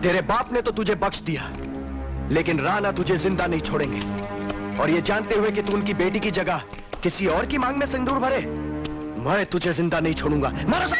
तेरे बाप ने तो तुझे बख्श दिया, लेकिन राणा तुझे जिंदा नहीं छोड़ेंगे। और ये जानते हुए कि तू उनकी बेटी की जगह किसी और की मांग में सिंदूर भरे, मैं तुझे जिंदा नहीं छोड़ूंगा। मारो सब।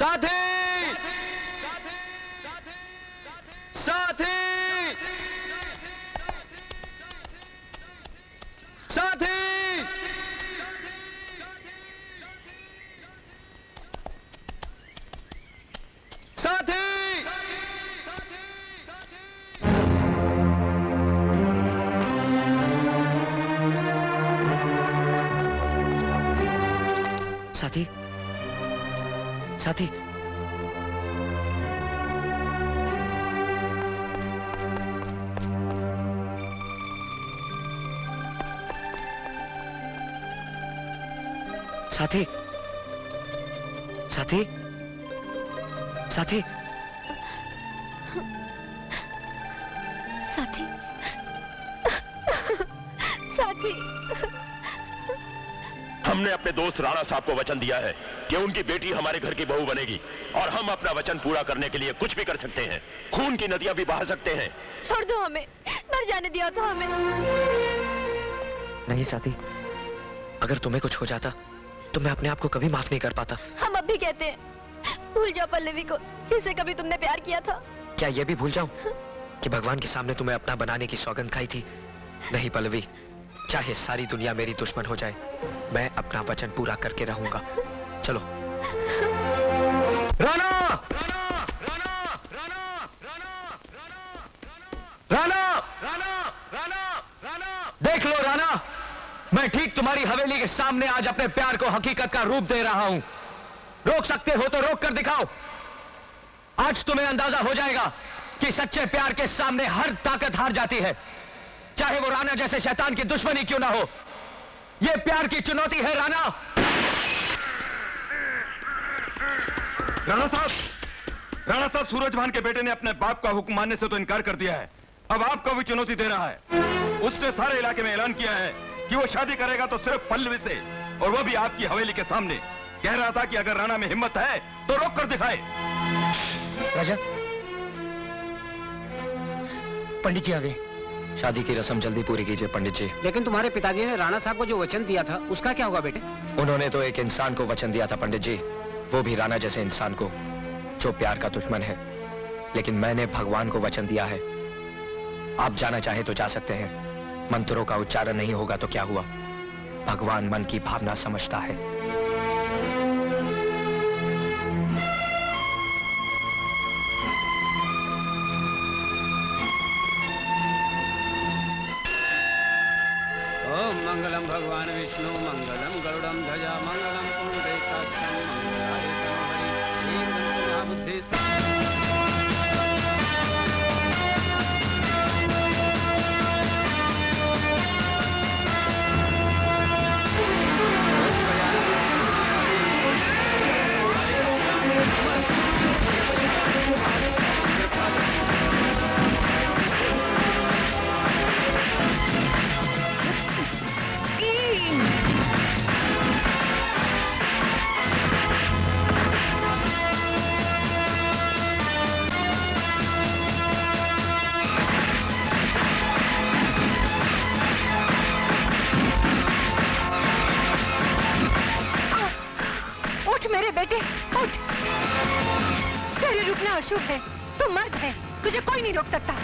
साथी! साथी! साथी! साथी! साथी, साथी, साथी, साथी, साथी, साथी, साथी। हमने अपने दोस्त राणा साहब को वचन दिया है कि उनकी बेटी हमारे घर की बहू बनेगी और हम अपना वचन पूरा करने के लिए कुछ भी कर सकते हैं। खून की नदियां भी बहा सकते हैं। छोड़ दो हमें, मर जाने दिया तो हमें। नहीं साथी, अगर तुम्हें कुछ हो जाता तो मैं अपने आप को कभी माफ नहीं कर पाता। हम अब भी कहते हैं, भूल जाओ पल्लवी को जिसे कभी तुमने प्यार किया था। क्या ये भी भूल जाऊं कि भगवान के सामने तुम्हें अपना बनाने की सौगंध खाई थी? नहीं पल्लवी, चाहे सारी दुनिया मेरी दुश्मन हो जाए, मैं अपना वचन पूरा करके रहूंगा। चलो। राणा! राणा! राणा! राणा! राणा! राणा! राणा! राणा! देख लो राणा, मैं ठीक तुम्हारी हवेली के सामने आज अपने प्यार को हकीकत का रूप दे रहा हूं। रोक सकते हो तो रोक कर दिखाओ। आज तुम्हें अंदाजा हो जाएगा कि सच्चे प्यार के सामने हर ताकत हार जाती है, चाहे वो राणा जैसे शैतान की दुश्मनी क्यों ना हो। यह प्यार की चुनौती है राणा। राणा साहब, सूरज भान के बेटे ने अपने बाप का हुक्म मानने से तो इनकार कर दिया है, अब आपको भी चुनौती दे रहा है। उसने सारे इलाके में ऐलान किया है कि वो शादी करेगा तो सिर्फ पल्लवी से, और वो भी आपकी हवेली के सामने। कह रहा था कि अगर राणा में हिम्मत है तो रोक कर दिखाए। राजा, पंडित जी आ गए। शादी की रस्म जल्दी पूरी कीजिए पंडित जी। लेकिन तुम्हारे पिताजी ने राणा साहब को जो वचन दिया था उसका क्या होगा बेटे? उन्होंने तो एक इंसान को वचन दिया था पंडित जी, वो भी राणा जैसे इंसान को, जो प्यार का दुश्मन है। लेकिन मैंने भगवान को वचन दिया है। आप जाना चाहे तो जा सकते हैं। मंत्रों का उच्चारण नहीं होगा तो क्या हुआ, भगवान मन की भावना समझता है। ओम मंगलम भगवान विष्णु मंगलम गरुड़म ध्वजा मंगलम पुंडरीकाक्षं मंगलाय तनोहरि श्रीं बुद्धि। मेरे बेटे उठ, तेरे रुकना अशुभ है। तू मर्द है, तुझे कोई नहीं रोक सकता।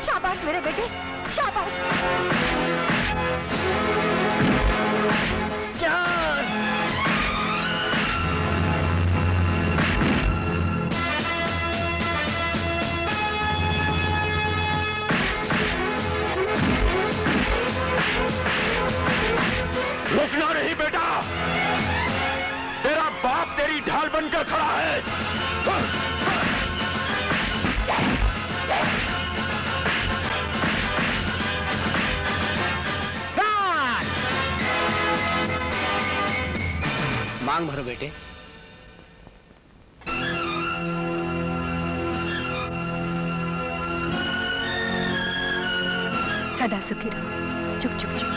शाबाश मेरे बेटे, शाबाश। क्या रुकना नहीं बेटा, तेरा बाप तेरी ढाल बनकर खड़ा है। मांग भरो बेटे। सदा सुखी रहो। चुप चुप चुप।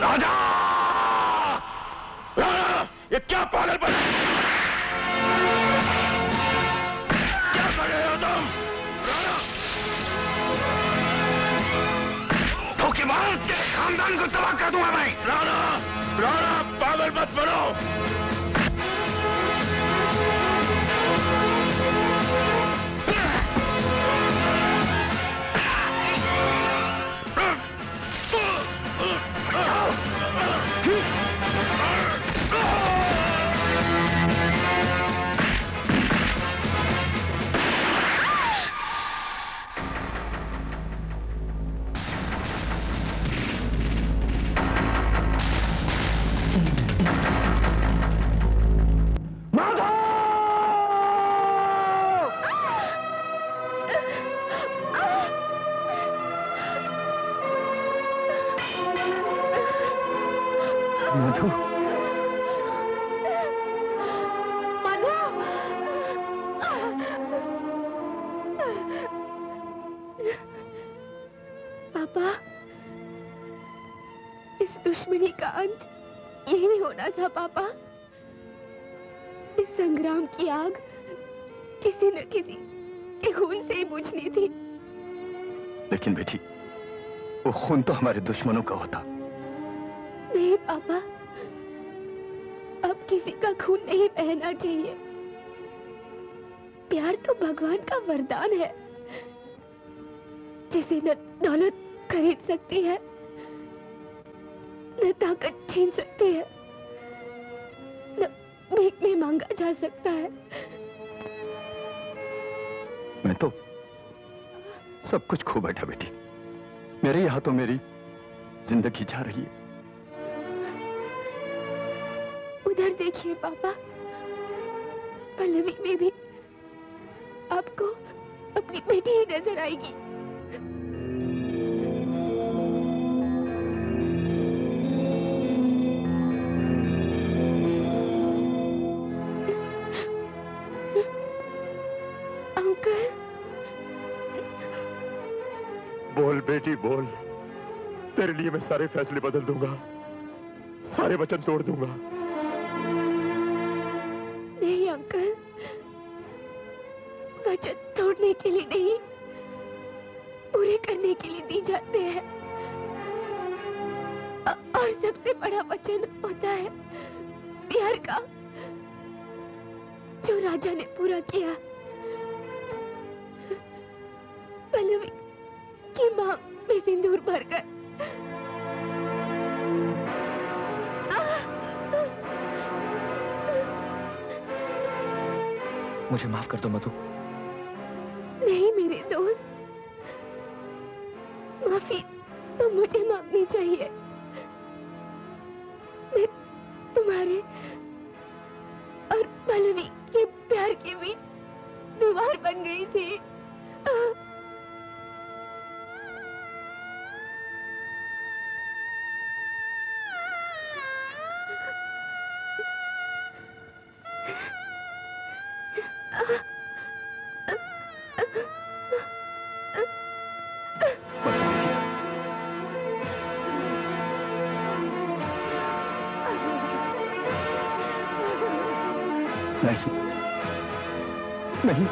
राजा! राणा, ये क्या पागलपन है? क्या कर रहे हो तुम? राणा! धोखेबाज, तेरे खानदान को तबाह कर दूंगा मैं। राणा, राणा, पागल मत बनो। मधु, मधु, पापा, इस दुश्मनी का अंत यही होना था पापा। इस संग्राम की आग किसी न किसी के खून से ही बुझनी थी। लेकिन बेटी, वो खून तो हमारे दुश्मनों का होता। नहीं पापा, अब किसी का खून नहीं बहना चाहिए। प्यार तो भगवान का वरदान है, जिसे न दौलत खरीद सकती है, न ताकत छीन सकती है, न भीख में मांगा जा सकता है। मैं तो सब कुछ खो बैठा बेटी। मेरे यहाँ तो मेरी जिंदगी जा रही है। उधर देखिए पापा, पल्लवी में भी आपको अपनी बेटी ही नजर आएगी। अंकल, बोल बेटी बोल, तेरे लिए मैं सारे फैसले बदल दूंगा, सारे वचन तोड़ दूंगा। नहीं अंकल, वचन तोड़ने के लिए नहीं, पूरे करने के लिए दी जाते हैं। और सबसे बड़ा वचन होता है प्यार का, जो राजा ने पूरा किया। पल्लवी की मांग में सिंदूर भरकर मुझे माफ कर दो मधु। नहीं मेरे दोस्त, माफी तो मुझे मांगनी चाहिए। मैं तुम्हारे और पल्लवी के प्यार के बीच दीवार बन गई थी। नहीं, नहीं,